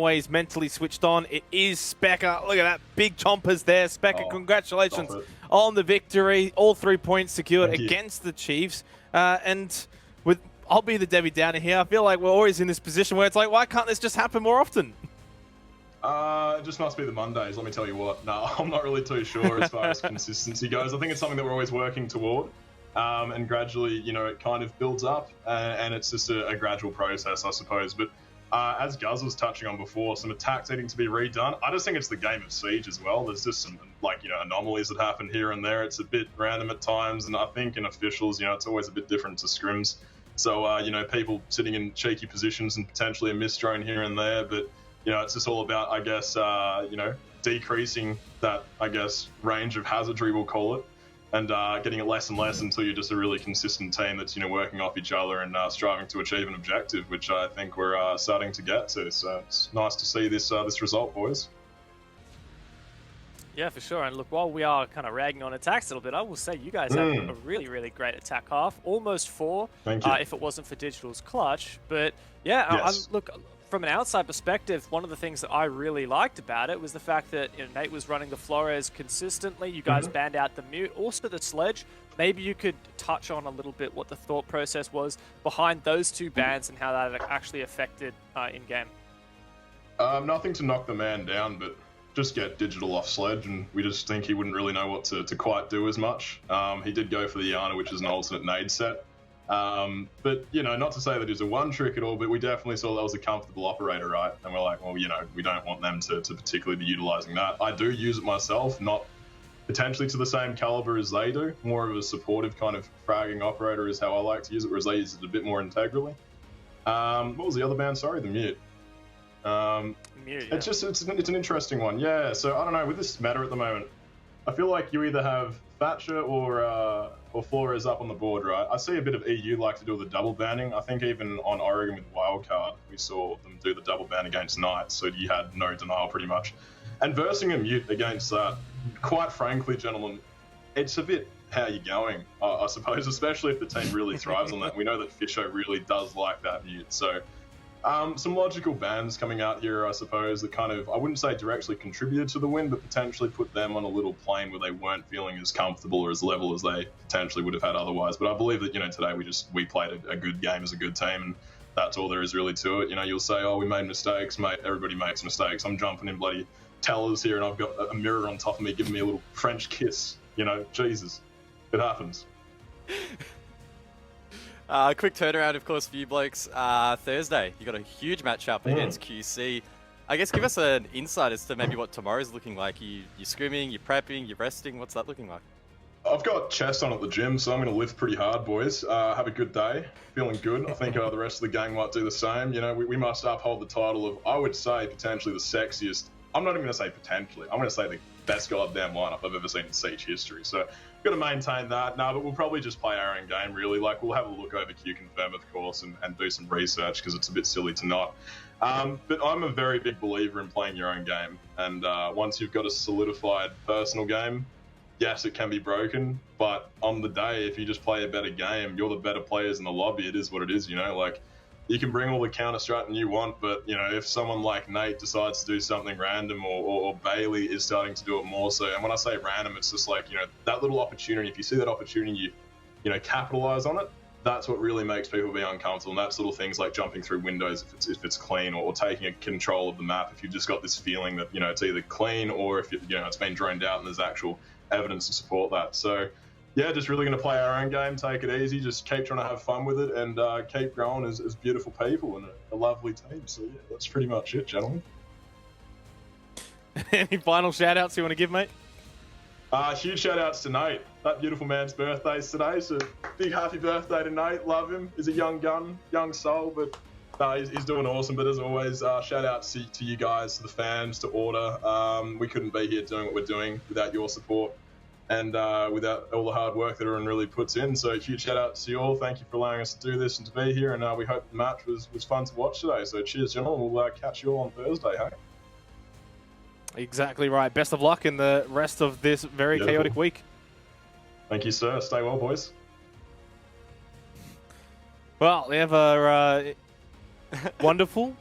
always mentally switched on. It is Speca. Look at that. Big chompers there. Speca, congratulations on the victory. All 3 points secured against the Chiefs. And I'll be the Debbie Downer here. I feel like we're always in this position where it's like, why can't this just happen more often? It just must be the Mondays, let me tell you what. No, I'm not really too sure as far as consistency goes. I think it's something that we're always working toward. And gradually, you know, it kind of builds up, and it's just a gradual process, I suppose. But as Guz was touching on before, some attacks needing to be redone. I just think it's the game of Siege as well. There's just some, like, you know, anomalies that happen here and there. It's a bit random at times, and I think in officials, you know, it's always a bit different to scrims. So, you know, people sitting in cheeky positions and potentially a missed drone here and there, but, you know, it's just all about, I guess, you know, decreasing that, I guess, range of hazardry, we'll call it, and getting it less and less until you're just a really consistent team that's, you know, working off each other and striving to achieve an objective, which I think we're starting to get to. So it's nice to see this this result, boys. Yeah, for sure. And look, while we are kind of ragging on attacks a little bit, I will say you guys have a really, really great attack half. Almost 4, if it wasn't for Digital's clutch. But yeah, look, from an outside perspective, one of the things that I really liked about it was the fact that, you know, Nate was running the Flores consistently. You guys banned out the mute, also the sledge. Maybe you could touch on a little bit what the thought process was behind those 2 bans and how that actually affected in-game. Nothing to knock the man down, but just get Digital off sledge, and we just think he wouldn't really know what to quite do as much. He did go for the Yana, which is an alternate nade set. But, you know, not to say that he's a one trick at all, but we definitely saw that was a comfortable operator, right? And we're like, well, you know, we don't want them to particularly be utilizing that. I do use it myself, not potentially to the same caliber as they do. More of a supportive kind of fragging operator is how I like to use it, whereas they use it a bit more integrally. What was the other band? Sorry, the mute. Mute, yeah. It's an interesting one. Yeah, so I don't know, with this meta at the moment, I feel like you either have Thatcher or Flores up on the board, right? I see a bit of EU like to do the double banning. I think even on Oregon with Wildcard, we saw them do the double ban against Knights, so you had no denial pretty much. And versing a mute against that, quite frankly, gentlemen, it's a bit how you're going, I suppose, especially if the team really thrives on that. We know that Fisho really does like that mute, so some logical bans coming out here, I suppose, that kind of, I wouldn't say directly contributed to the win, but potentially put them on a little plane where they weren't feeling as comfortable or as level as they potentially would have had otherwise. But I believe that, you know, today we played a good game as a good team, and that's all there is really to it. You know, you'll say, oh, we made mistakes, mate. Everybody makes mistakes. I'm jumping in bloody tellers here, and I've got a mirror on top of me giving me a little French kiss. You know, Jesus, it happens. Quick turnaround, of course, for you blokes. Thursday, you got a huge matchup against QC. I guess give us an insight as to maybe what tomorrow's looking like. You're scrimming, you're prepping, you're resting. What's that looking like? I've got chest on at the gym, so I'm going to lift pretty hard, boys. Have a good day. Feeling good. I think the rest of the gang might do the same. You know, we must uphold the title of, I would say, potentially the sexiest. I'm not even going to say potentially. I'm going to say the best goddamn lineup I've ever seen in Siege history. So, got to maintain that. No, but we'll probably just play our own game, really. Like, we'll have a look over Q-Confirm, of course, and do some research, because it's a bit silly to not. But I'm a very big believer in playing your own game. And once you've got a solidified personal game, yes, it can be broken. But on the day, if you just play a better game, you're the better players in the lobby. It is what it is, you know? Like, you can bring all the counter-strating you want, but, you know, if someone like Nate decides to do something random, or Bailey is starting to do it more so, and when I say random, it's just like, you know, that little opportunity, if you see that opportunity, you know, capitalize on it, that's what really makes people be uncomfortable. And that's little things like jumping through windows if it's clean, or taking a control of the map if you've just got this feeling that, you know, it's either clean, or if, you know, it's been droned out and there's actual evidence to support that. So, yeah, just really going to play our own game, take it easy, just keep trying to have fun with it, and keep growing as beautiful people and a lovely team. So, yeah, that's pretty much it, gentlemen. Any final shout-outs you want to give, mate? Huge shout-outs to Nate. That beautiful man's birthday's today, so big happy birthday to Nate. Love him. He's a young gun, young soul, but he's doing awesome. But as always, shout-outs to you guys, to the fans, to Order. We couldn't be here doing what we're doing without your support, and without all the hard work that everyone really puts in. So huge shout out to you all. Thank you for allowing us to do this and to be here. And we hope the match was fun to watch today. So cheers, gentlemen. We'll catch you all on Thursday, hey? Exactly right. Best of luck in the rest of this very chaotic week. Thank you, sir. Stay well, boys. Well, we have a wonderful